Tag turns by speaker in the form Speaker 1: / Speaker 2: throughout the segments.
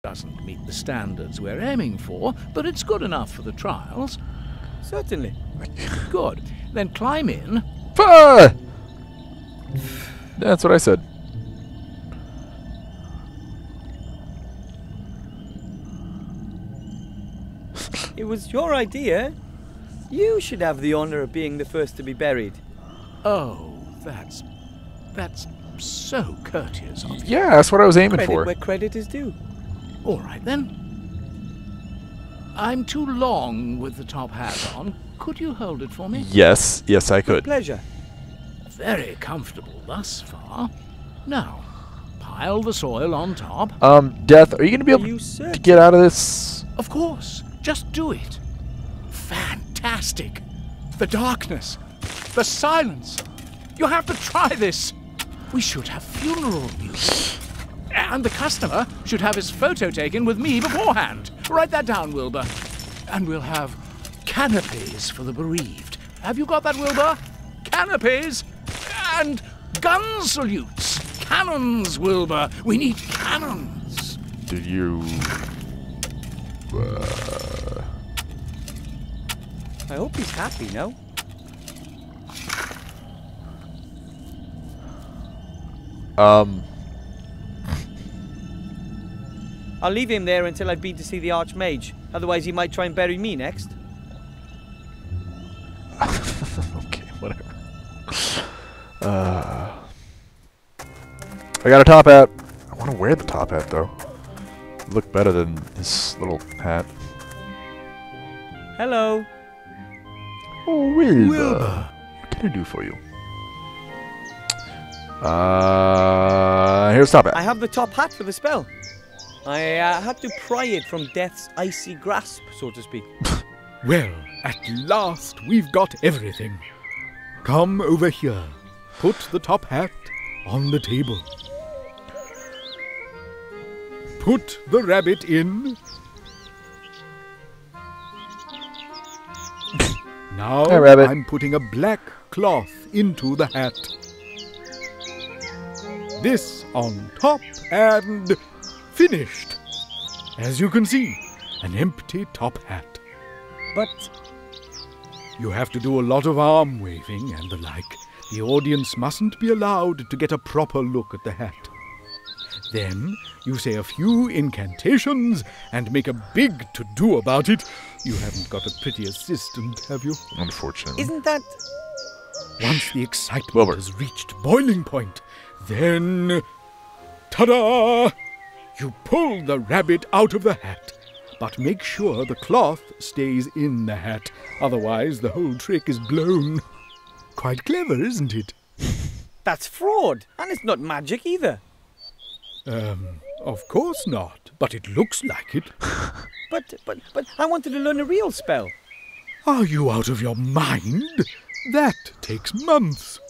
Speaker 1: Doesn't meet the standards we're aiming for, but it's good enough for the trials.
Speaker 2: Certainly.
Speaker 1: Good. Then climb in.
Speaker 3: Ah! That's what I said.
Speaker 2: It was your idea. You should have the honor of being the first to be buried.
Speaker 1: Oh, that's so courteous of you.
Speaker 3: Yeah, that's what I was aiming
Speaker 2: Credit
Speaker 3: for.
Speaker 2: where credit is due.
Speaker 1: All right, then. I'm too long with the top hat on. Could you hold it for me?
Speaker 3: Yes, yes, I could.
Speaker 2: Pleasure.
Speaker 1: Very comfortable thus far. Now, pile the soil on top.
Speaker 3: Death, are you going to be able
Speaker 2: You
Speaker 3: to
Speaker 2: certain?
Speaker 3: get out of this?
Speaker 1: Of course. Just do it. Fantastic. The darkness. The silence. You have to try this. We should have funeral music. And the customer should have his photo taken with me beforehand. Write that down, Wilbur. And we'll have canopies for the bereaved. Have you got that, Wilbur? Canopies and gun salutes. Cannons, Wilbur. We need cannons.
Speaker 3: Did you...
Speaker 2: I hope he's happy now. I'll leave him there until I've been to see the Archmage. Otherwise, he might try and bury me next.
Speaker 3: Okay, whatever. I got a top hat. I want to wear the top hat, though. Look better than this little hat.
Speaker 2: Hello.
Speaker 3: Oh, Wilbur.
Speaker 1: Wilbur.
Speaker 3: What can I do for you? Here's the top hat.
Speaker 2: I have the top hat for the spell. I had to pry it from death's icy grasp, so to speak.
Speaker 4: Well, at last we've got everything. Come over here. Put the top hat on the table. Put the rabbit in. Now
Speaker 3: Hi, rabbit.
Speaker 4: I'm putting a black cloth into the hat. This on top and finished. As you can see, an empty top hat.
Speaker 2: But
Speaker 4: You have to do a lot of arm waving and the like. The audience mustn't be allowed to get a proper look at the hat. Then you say a few incantations and make a big to-do about it. You haven't got a pretty assistant, have you?
Speaker 3: Unfortunately.
Speaker 2: isn't that...
Speaker 4: Once the excitement
Speaker 3: Wilbur.
Speaker 4: has reached boiling point, then... Ta-da! You pull the rabbit out of the hat. But make sure the cloth stays in the hat. Otherwise, the whole trick is blown. Quite clever, isn't it?
Speaker 2: That's fraud. And it's not magic either.
Speaker 4: Of course not. But it looks like it.
Speaker 2: But I wanted to learn a real spell.
Speaker 4: Are you out of your mind? That takes months.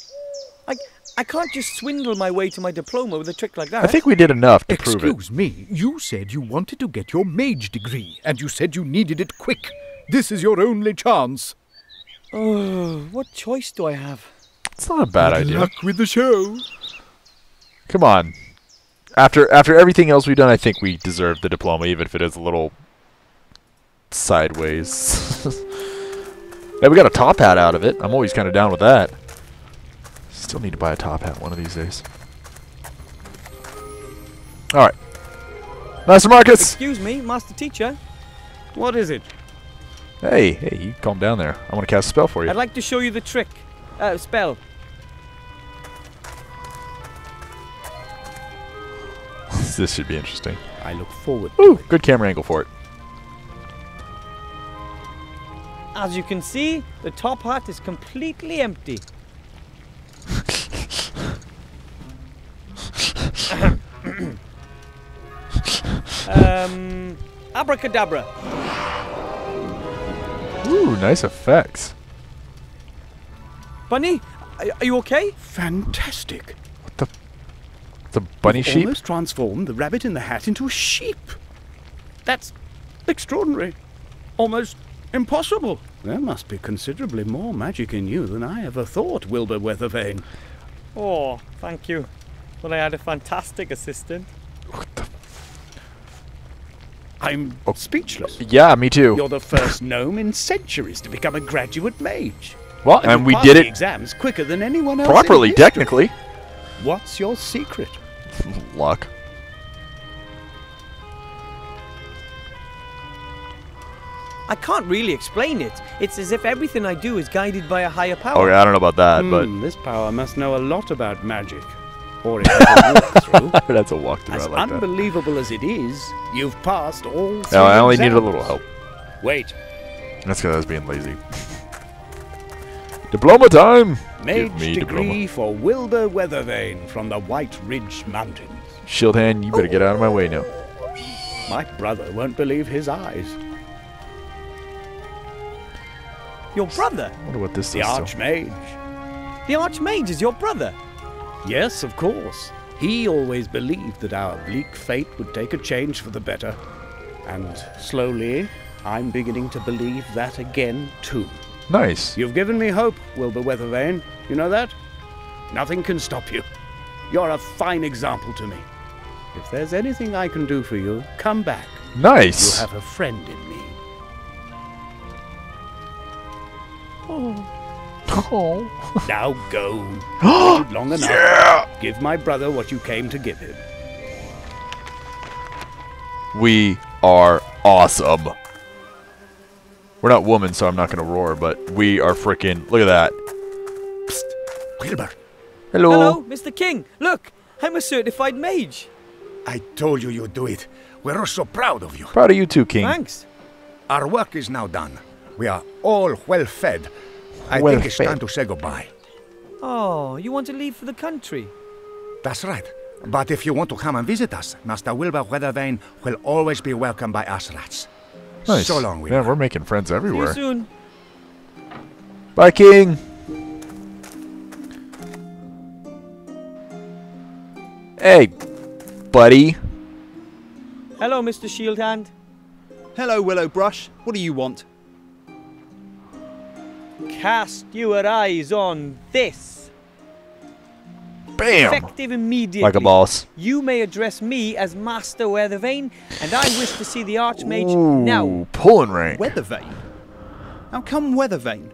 Speaker 2: I can't just swindle my way to my diploma with a trick like that.
Speaker 3: I think we did enough to prove it.
Speaker 4: Excuse me, you said you wanted to get your mage degree, and you said you needed it quick. This is your only chance.
Speaker 2: Oh, what choice do I have?
Speaker 3: It's not a bad
Speaker 4: Good
Speaker 3: idea.
Speaker 4: luck with the show.
Speaker 3: Come on. After everything else we've done, I think we deserve the diploma, even if it is a little sideways. Yeah, we got a top hat out of it. I'm always kind of down with that. Still need to buy a top hat one of these days. Alright. Master Marcus!
Speaker 2: Excuse me, Master Teacher. What is it?
Speaker 3: Hey, you calm down there. I want to cast a spell for you.
Speaker 2: I'd like to show you the trick. Spell.
Speaker 3: This should be interesting.
Speaker 4: I look forward
Speaker 3: Ooh, good camera angle for it.
Speaker 2: As you can see, the top hat is completely empty. Abracadabra.
Speaker 3: Ooh, nice effects.
Speaker 2: Bunny, are you okay?
Speaker 4: Fantastic.
Speaker 3: The bunny sheep?
Speaker 4: Almost transformed the rabbit in the hat into a sheep. That's extraordinary. Almost impossible. There must be considerably more magic in you than I ever thought, Wilbur Weathervane.
Speaker 2: Oh, thank you. Well, I had a fantastic assistant.
Speaker 4: I'm speechless.
Speaker 3: Yeah, me too.
Speaker 4: You're the first gnome in centuries to become a graduate mage.
Speaker 3: Well, and
Speaker 4: you
Speaker 3: we
Speaker 4: passed
Speaker 3: did
Speaker 4: the
Speaker 3: it
Speaker 4: exams quicker than anyone else.
Speaker 3: properly,
Speaker 4: in history.
Speaker 3: technically.
Speaker 4: What's your secret?
Speaker 3: Luck.
Speaker 2: I can't really explain it. It's as if everything I do is guided by a higher power.
Speaker 3: Okay, I don't know about that, but
Speaker 4: This power must know a lot about magic. Or it has a walkthrough.
Speaker 3: that's a walkthrough.
Speaker 4: As
Speaker 3: I like that.
Speaker 4: unbelievable as it is, you've passed all three
Speaker 3: No, I only
Speaker 4: exams.
Speaker 3: needed a little help.
Speaker 4: Wait.
Speaker 3: That's because I was being lazy. Diploma time!
Speaker 4: Mage
Speaker 3: Give me
Speaker 4: degree for Wilbur Weathervane from the White Ridge Mountains.
Speaker 3: Shield hand, you better get out of my way now.
Speaker 4: My brother won't believe his eyes.
Speaker 2: Your brother?
Speaker 3: I wonder what this
Speaker 4: The
Speaker 3: is.
Speaker 4: Archmage.
Speaker 2: The Archmage is your brother?
Speaker 4: Yes, of course. He always believed that our bleak fate would take a change for the better. And slowly, I'm beginning to believe that again, too.
Speaker 3: Nice.
Speaker 4: You've given me hope, Wilbur Weathervane. You know that? Nothing can stop you. You're a fine example to me. If there's anything I can do for you, come back.
Speaker 3: Nice.
Speaker 4: You have a friend in me. Now go. Waited long enough.
Speaker 3: Yeah!
Speaker 4: Give my brother what you came to give him.
Speaker 3: We are awesome. We're not women, so I'm not going to roar, but we are freaking... Look at that.
Speaker 5: Wilbur,
Speaker 3: Hello.
Speaker 2: Hello, Mr. King. Look, I'm a certified mage.
Speaker 5: I told you you'd do it. We're so proud of you.
Speaker 3: Proud of you too, King.
Speaker 2: Thanks.
Speaker 5: Our work is now done. We are all well fed. I
Speaker 3: Well
Speaker 5: think it's
Speaker 3: fed.
Speaker 5: time to say goodbye.
Speaker 2: Oh, you want to leave for the country?
Speaker 5: That's right. But if you want to come and visit us, Master Wilbur Weathervane will always be welcomed by us rats.
Speaker 3: Nice.
Speaker 5: So long, Wilbur.
Speaker 3: Man, we're making friends
Speaker 2: See you
Speaker 3: everywhere.
Speaker 2: soon.
Speaker 3: Bye, King. Hey, buddy.
Speaker 2: Hello, Mr. Shield Hand.
Speaker 6: Hello, Willowbrush. What do you want?
Speaker 2: Cast your eyes on this.
Speaker 3: Bam.
Speaker 2: Effective immediately.
Speaker 3: Like a boss.
Speaker 2: You may address me as Master Weathervane, and I wish to see the Archmage
Speaker 3: Ooh,
Speaker 2: now.
Speaker 3: pulling rank.
Speaker 6: Weathervane? How come Weathervane?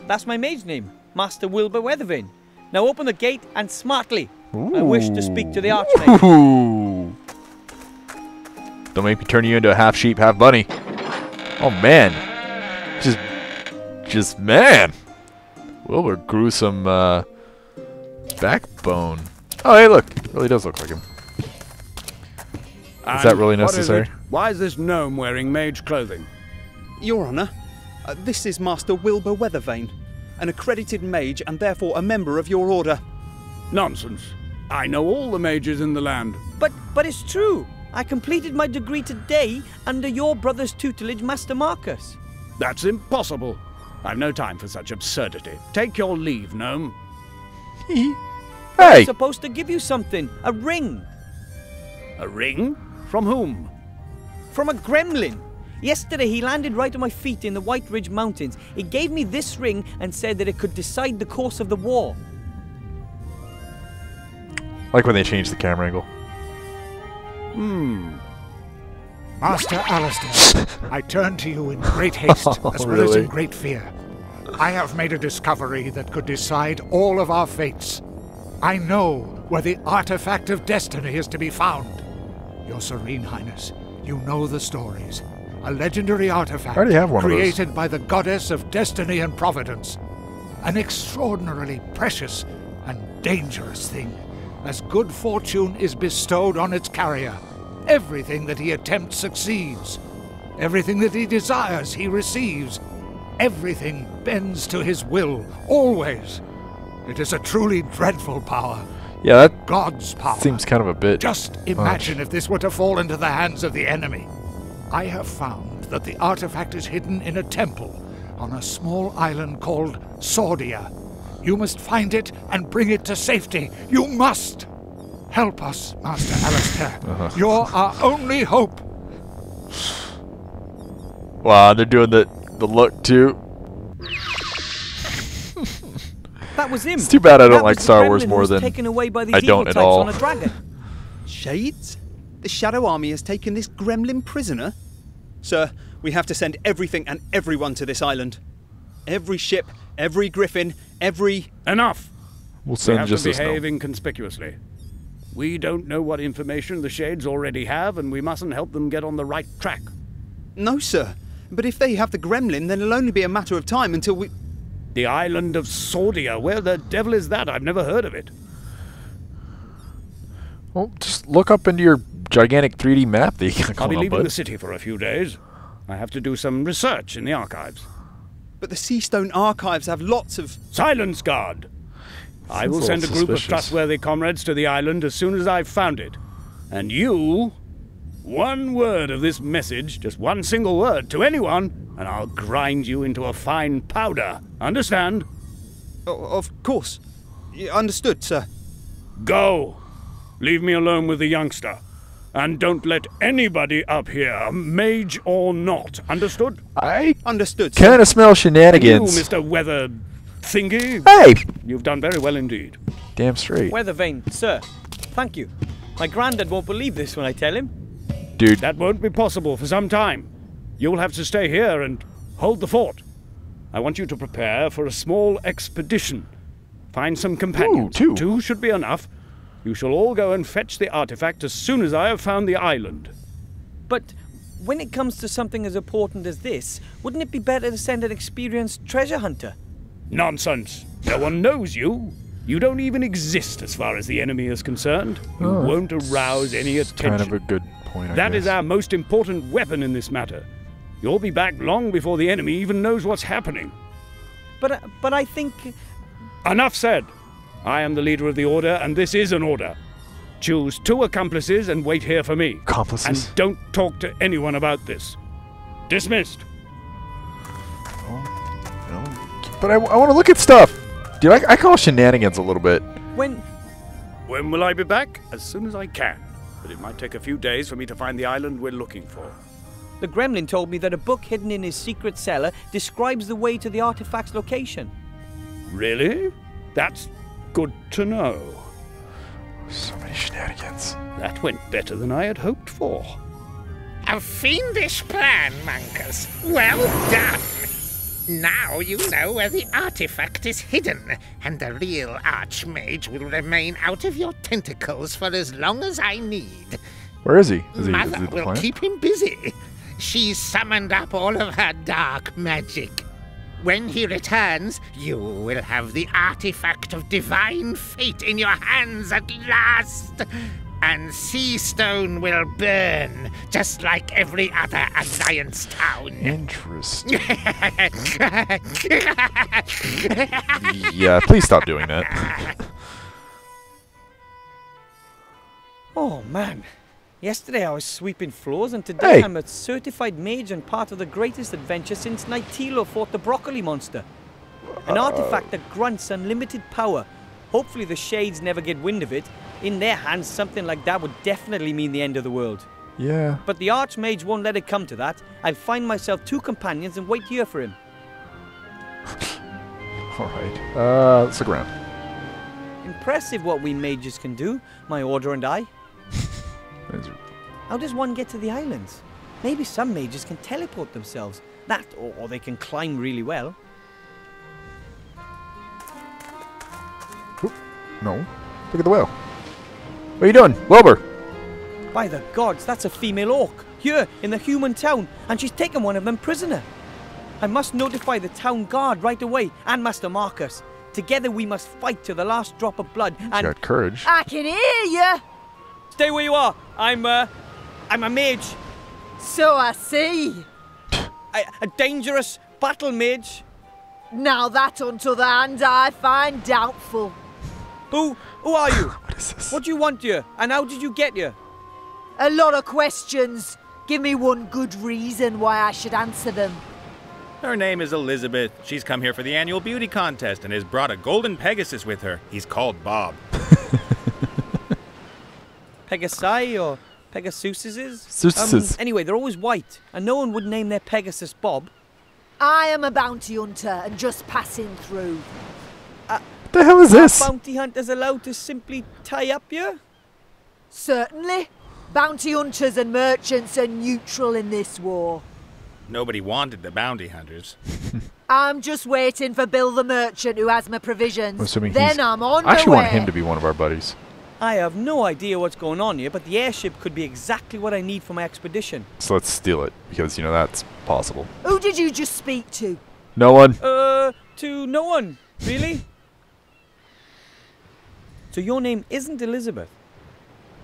Speaker 2: That's my mage name, Master Wilbur Weathervane. Now open the gate and smartly. I wish to speak to the Archmage.
Speaker 3: Ooh. Don't make me turn you into a half sheep, half bunny. Oh man. Just man. Wilbur grew some backbone. Oh hey look. It really does look like him. Is that really
Speaker 4: What is
Speaker 3: necessary?
Speaker 4: it? Why is this gnome wearing mage clothing?
Speaker 6: Your Honour, this is Master Wilbur Weathervane, an accredited mage and therefore a member of your order.
Speaker 4: Nonsense. I know all the mages in the land.
Speaker 2: But it's true. I completed my degree today under your brother's tutelage, Master Marcus.
Speaker 4: That's impossible. I've no time for such absurdity. Take your leave, gnome.
Speaker 2: I'm
Speaker 3: Hey.
Speaker 2: supposed to give you something. A ring.
Speaker 4: A ring? From whom?
Speaker 2: From a gremlin. Yesterday he landed right on my feet in the White Ridge Mountains. He gave me this ring and said that it could decide the course of the war.
Speaker 3: Like when they changed the camera angle.
Speaker 7: Master Alistair, I turn to you in great haste, as well as
Speaker 3: really?
Speaker 7: in great fear. I have made a discovery that could decide all of our fates. I know where the artifact of destiny is to be found. Your Serene Highness, you know the stories. A legendary artifact
Speaker 3: I already have one of those.
Speaker 7: created by the goddess of destiny and providence. An extraordinarily precious and dangerous thing, as good fortune is bestowed on its carrier. Everything that he attempts succeeds. Everything that he desires he receives. Everything bends to his will, always. It is a truly dreadful power.
Speaker 3: Yeah, that
Speaker 7: God's power.
Speaker 3: seems kind of a bit.
Speaker 7: Just imagine if this were to fall into the hands of the enemy. I have found that the artifact is hidden in a temple on a small island called Sordia. You must find it and bring it to safety. You must! Help us, Master Alistair. You're our only hope.
Speaker 3: Wow, they're doing the look too.
Speaker 2: That was him.
Speaker 3: It's too bad I don't
Speaker 2: That
Speaker 3: like
Speaker 2: was the
Speaker 3: Star Wars
Speaker 2: gremlin
Speaker 3: more
Speaker 2: who was
Speaker 3: than
Speaker 2: taken away by these
Speaker 3: I
Speaker 2: evil
Speaker 3: don't at
Speaker 2: types
Speaker 3: all.
Speaker 2: on a dragon.
Speaker 6: Shades? The Shadow Army has taken this gremlin prisoner? Sir, we have to send everything and everyone to this island. Every ship, every griffin, every...
Speaker 8: Enough!
Speaker 3: We'll
Speaker 8: We
Speaker 3: send
Speaker 8: have
Speaker 3: just
Speaker 8: to
Speaker 3: this
Speaker 8: behave
Speaker 3: note.
Speaker 8: inconspicuously. We don't know what information the Shades already have, and we mustn't help them get on the right track.
Speaker 6: No, sir. But if they have the gremlin, then it'll only be a matter of time until we...
Speaker 8: The island of Sordia, where the devil is that? I've never heard of it.
Speaker 3: Well, just look up into your gigantic 3D map that you got
Speaker 8: I'll be
Speaker 3: going on,
Speaker 8: leaving
Speaker 3: bud.
Speaker 8: the city for a few days. I have to do some research in the archives.
Speaker 6: But the Seastone archives have lots of...
Speaker 8: Silence, guard! I
Speaker 3: Sounds
Speaker 8: will
Speaker 3: a
Speaker 8: send a
Speaker 3: little
Speaker 8: group of
Speaker 3: suspicious.
Speaker 8: trustworthy comrades to the island as soon as I've found it. And you... One word of this message, just one single word, to anyone, and I'll grind you into a fine powder. Understand?
Speaker 6: Of course. Understood, sir.
Speaker 8: Go! Leave me alone with the youngster. And don't let anybody up here, mage or not. Understood?
Speaker 3: I
Speaker 6: Understood, sir.
Speaker 3: kind of smell
Speaker 8: You,
Speaker 3: shenanigans.
Speaker 8: Mr. Weather Thingy,
Speaker 3: Hey!
Speaker 8: you've done very well indeed.
Speaker 3: Damn straight.
Speaker 2: Weathervane, sir. Thank you. My granddad won't believe this when I tell him.
Speaker 3: Dude,
Speaker 8: That won't be possible for some time. You'll have to stay here and hold the fort. I want you to prepare for a small expedition. Find some companions.
Speaker 3: Ooh, two.
Speaker 8: Two should be enough. You shall all go and fetch the artifact as soon as I have found the island.
Speaker 2: But when it comes to something as important as this, wouldn't it be better to send an experienced treasure hunter?
Speaker 8: Nonsense. No one knows you. You don't even exist as far as the enemy is concerned. You
Speaker 3: Oh,
Speaker 8: won't arouse any attention.
Speaker 3: kind of a good point, I
Speaker 8: That
Speaker 3: guess.
Speaker 8: is our most important weapon in this matter. You'll be back long before the enemy even knows what's happening.
Speaker 2: But I think...
Speaker 8: Enough said. I am the leader of the order, and this is an order. Choose 2 accomplices and wait here for me.
Speaker 3: Accomplices?
Speaker 8: And don't talk to anyone about this. Dismissed.
Speaker 3: But I want to look at stuff. Dude, I call shenanigans a little bit.
Speaker 2: When
Speaker 8: When will I be back? As soon as I can. But it might take a few days for me to find the island we're looking for.
Speaker 2: the gremlin told me that a book hidden in his secret cellar describes the way to the artifact's location.
Speaker 8: Really? That's good to know.
Speaker 3: So many shenanigans.
Speaker 8: That went better than I had hoped for.
Speaker 9: A fiendish plan, Monkus. Well done. Now you know where the artifact is hidden, and the real Archmage will remain out of your tentacles for as long as I need.
Speaker 3: Where is he? Is he
Speaker 9: Mother
Speaker 3: at the
Speaker 9: will
Speaker 3: planet?
Speaker 9: keep him busy. She's summoned up all of her dark magic. When he returns, you will have the artifact of divine fate in your hands at last. And Seastone will burn, just like every other Alliance town.
Speaker 3: Interesting. Yeah, please stop doing that.
Speaker 2: Oh man. Yesterday I was sweeping floors, and today
Speaker 3: Hey.
Speaker 2: I'm a certified mage and part of the greatest adventure since Nightilo fought the broccoli monster. An artifact that grunts unlimited power. Hopefully the Shades never get wind of it. In their hands, something like that would definitely mean the end of the world.
Speaker 3: Yeah.
Speaker 2: But the Archmage won't let it come to that. I'll find myself 2 companions and wait here for him.
Speaker 3: Alright. Let's look around.
Speaker 2: Impressive what we mages can do, my order and I.
Speaker 3: There's-
Speaker 2: How does one get to the islands? Maybe some mages can teleport themselves. That, or they can climb really well.
Speaker 3: No. Look at the whale. What are you doing? Wilbur!
Speaker 2: By the gods, that's a female orc, here in the human town, and she's taken one of them prisoner. I must notify the town guard right away, and Master Marcus. Together we must fight to the last drop of blood,
Speaker 3: She's
Speaker 2: and...
Speaker 3: got courage.
Speaker 10: I can hear you.
Speaker 2: Stay where you are! I'm a mage.
Speaker 10: So I see.
Speaker 2: A dangerous battle mage.
Speaker 10: Now that on t'other hand I find doubtful.
Speaker 2: Who are you?
Speaker 3: What is this?
Speaker 2: What do you want here? And how did you get here?
Speaker 10: A lot of questions. Give me one good reason why I should answer them.
Speaker 11: Her name is Elizabeth. She's come here for the annual beauty contest and has brought a golden Pegasus with her. He's called Bob.
Speaker 2: Pegasi or Pegasuses?
Speaker 3: Suses.
Speaker 2: Anyway, they're always white, and no one would name their Pegasus Bob.
Speaker 10: I am a bounty hunter and just passing through.
Speaker 3: What the hell is this?
Speaker 2: Bounty hunters allowed to simply tie up here?
Speaker 10: Certainly. Bounty hunters and merchants are neutral in this war.
Speaker 11: Nobody wanted the bounty hunters.
Speaker 10: I'm just waiting for Bill the merchant who has my provisions.
Speaker 3: Assuming
Speaker 10: then I'm on
Speaker 3: I actually
Speaker 10: my
Speaker 3: want
Speaker 10: way.
Speaker 3: him to be one of our buddies.
Speaker 2: I have no idea what's going on here, but the airship could be exactly what I need for my expedition.
Speaker 3: So let's steal it, because, you know, that's possible.
Speaker 10: Who did you just speak to?
Speaker 3: No one.
Speaker 2: To no one, really? So your name isn't Elizabeth?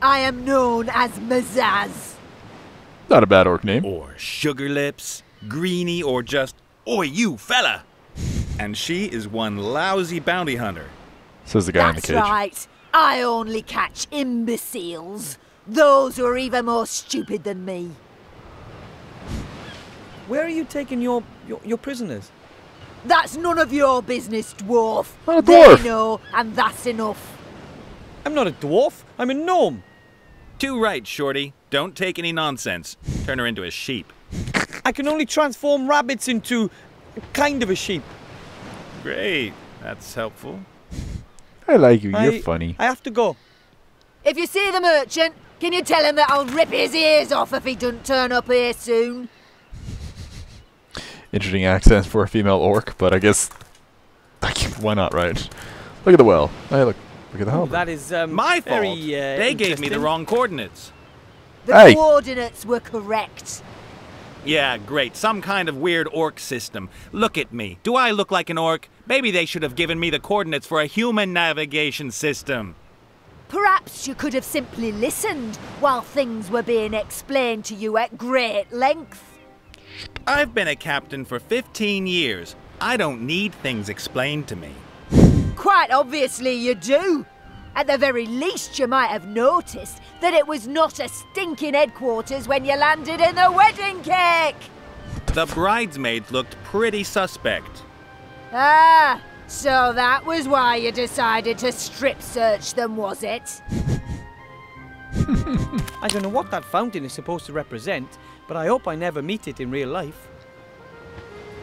Speaker 10: I am known as Mazaz.
Speaker 3: Not a bad orc name.
Speaker 11: Or Sugar Lips, Greenie, or just, Oi, you fella! And she is one lousy bounty hunter.
Speaker 3: Says the guy in the
Speaker 10: That's
Speaker 3: cage.
Speaker 10: right. I only catch imbeciles. Those who are even more stupid than me.
Speaker 2: Where are you taking your prisoners?
Speaker 10: That's none of your business, dwarf.
Speaker 3: Not a dwarf.
Speaker 10: They know, and that's enough.
Speaker 2: I'm not a dwarf. I'm a gnome.
Speaker 11: Too right, Shorty. Don't take any nonsense. Turn her into a sheep.
Speaker 2: I can only transform rabbits into kind of a sheep.
Speaker 11: Great. That's helpful.
Speaker 3: I like you. You're funny.
Speaker 2: I have to go.
Speaker 10: If you see the merchant, can you tell him that I'll rip his ears off if he doesn't turn up here soon?
Speaker 3: Interesting accent for a female orc, but I guess why not, right? Look at the well. Hey, look at the harbor.
Speaker 2: That is
Speaker 11: My
Speaker 2: very,
Speaker 11: fault. They gave me the
Speaker 2: interesting.
Speaker 11: wrong coordinates.
Speaker 10: The
Speaker 3: Hey.
Speaker 10: coordinates were correct.
Speaker 11: Yeah, great. Some kind of weird orc system. Look at me. Do I look like an orc? Maybe they should have given me the coordinates for a human navigation system.
Speaker 10: Perhaps you could have simply listened while things were being explained to you at great length.
Speaker 11: I've been a captain for 15 years. I don't need things explained to me.
Speaker 10: Quite obviously you do. At the very least, you might have noticed that it was not a stinking headquarters when you landed in the wedding cake.
Speaker 11: The bridesmaids looked pretty suspect.
Speaker 10: Ah, so that was why you decided to strip search them, was it?
Speaker 2: I don't know what that fountain is supposed to represent, but I hope I never meet it in real life.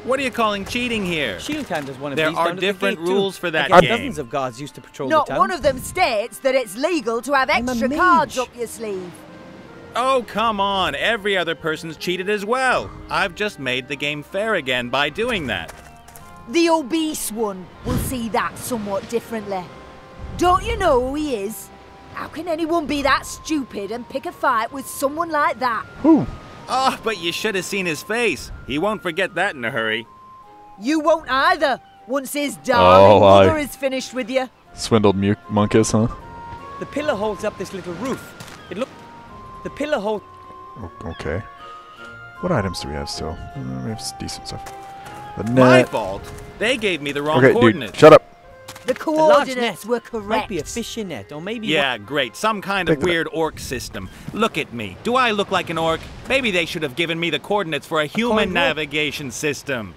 Speaker 11: What are you calling cheating here?
Speaker 2: Shieldhand has one of
Speaker 11: There
Speaker 2: these
Speaker 11: are
Speaker 2: down at the
Speaker 11: different
Speaker 2: gate too.
Speaker 11: rules for that
Speaker 2: I guess
Speaker 11: game.
Speaker 2: dozens of guards used to patrol
Speaker 10: Not
Speaker 2: the town.
Speaker 10: one of them states that it's legal to have
Speaker 2: I'm a
Speaker 10: extra cards
Speaker 2: mage.
Speaker 10: up your sleeve.
Speaker 11: Oh, come on. Every other person's cheated as well. I've just made the game fair again by doing that.
Speaker 10: The obese one will see that somewhat differently. Don't you know who he is? How can anyone be that stupid and pick a fight with someone like that?
Speaker 3: Who?
Speaker 11: Oh, but you should have seen his face. He won't forget that in a hurry.
Speaker 10: You won't either, once his darling mother is finished with you.
Speaker 3: Swindled Munkus, huh?
Speaker 2: The pillar holds up this little roof. The pillar holds...
Speaker 3: Okay. What items do we have still? We have decent stuff. The net.
Speaker 11: My fault. They gave me the wrong
Speaker 3: Okay,
Speaker 11: coordinates.
Speaker 3: dude, shut up.
Speaker 10: The
Speaker 2: A large
Speaker 10: coordinates
Speaker 2: net.
Speaker 10: were correct.
Speaker 2: Might be a fishing net, or maybe...
Speaker 11: Yeah, great. Some kind of
Speaker 3: Pick that
Speaker 11: weird orc system. Look at me. Do I look like an orc? Maybe they should have given me the coordinates for a human
Speaker 2: coin
Speaker 11: navigation system.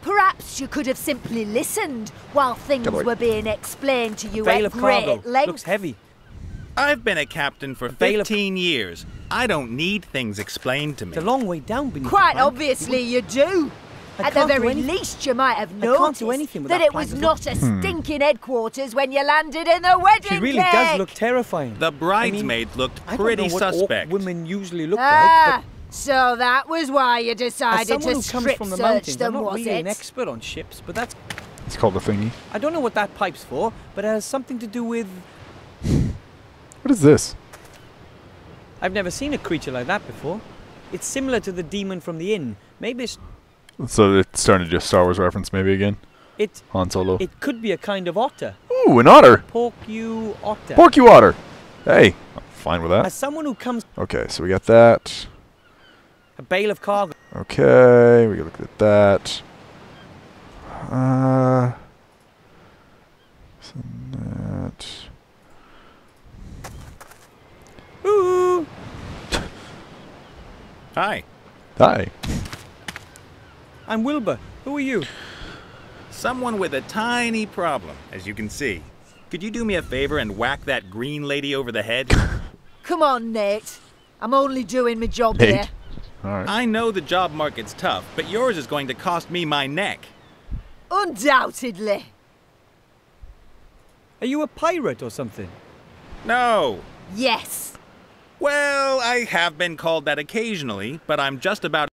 Speaker 10: Perhaps you could have simply listened while things
Speaker 3: Come on.
Speaker 10: were being explained to you
Speaker 2: Bale
Speaker 10: at
Speaker 2: of cargo.
Speaker 10: great length.
Speaker 2: Looks heavy.
Speaker 11: I've been a captain for
Speaker 2: bale of-
Speaker 11: 15 years. I don't need things explained to me.
Speaker 2: It's a long way down beneath
Speaker 10: Quite
Speaker 2: the plank.
Speaker 10: obviously you do.
Speaker 2: I
Speaker 10: At the
Speaker 2: can't do
Speaker 10: very
Speaker 2: anything.
Speaker 10: least, you might have
Speaker 2: can't
Speaker 10: noticed
Speaker 2: do anything with
Speaker 10: that
Speaker 2: that
Speaker 10: it was
Speaker 2: plank.
Speaker 10: not a stinking headquarters when you landed in the wedding
Speaker 2: She really
Speaker 10: cake.
Speaker 2: does look terrifying.
Speaker 11: The bridesmaids looked
Speaker 2: I
Speaker 11: pretty
Speaker 2: don't know what
Speaker 11: suspect.
Speaker 2: orc women usually look
Speaker 10: Ah,
Speaker 2: like,
Speaker 10: so that was why you
Speaker 2: but as
Speaker 10: decided
Speaker 2: someone
Speaker 10: to
Speaker 2: who comes
Speaker 10: strip
Speaker 2: from the
Speaker 10: search
Speaker 2: mountains, I'm
Speaker 10: them,
Speaker 2: not
Speaker 10: was
Speaker 2: really an
Speaker 10: it?
Speaker 2: expert on ships, but that's...
Speaker 3: It's called the thingy.
Speaker 2: I don't know what that pipe's for, but it has something to do with...
Speaker 3: What is this?
Speaker 2: I've never seen a creature like that before. It's similar to the demon from the inn. Maybe
Speaker 3: So it's starting to do a Star Wars reference maybe again.
Speaker 2: it
Speaker 3: Han Solo.
Speaker 2: it could be a kind of otter.
Speaker 3: Ooh, an otter.
Speaker 2: Porcu otter.
Speaker 3: Porky otter. Hey, I'm fine with that.
Speaker 2: As someone who comes...
Speaker 3: Okay, so we got that.
Speaker 2: A bale of cargo.
Speaker 3: Okay, we look at that. So that.
Speaker 2: Ooh!
Speaker 11: Hi.
Speaker 3: Hi.
Speaker 2: I'm Wilbur. Who are you?
Speaker 11: Someone with a tiny problem, as you can see. Could you do me a favor and whack that green lady over the head?
Speaker 10: Come on, Nate. I'm only doing my job
Speaker 3: Nate.
Speaker 10: here.
Speaker 3: Alright.
Speaker 11: I know the job market's tough, but yours is going to cost me my neck.
Speaker 10: Undoubtedly.
Speaker 2: Are you a pirate or something?
Speaker 11: No.
Speaker 10: Yes.
Speaker 11: Well, I have been called that occasionally, but I'm just about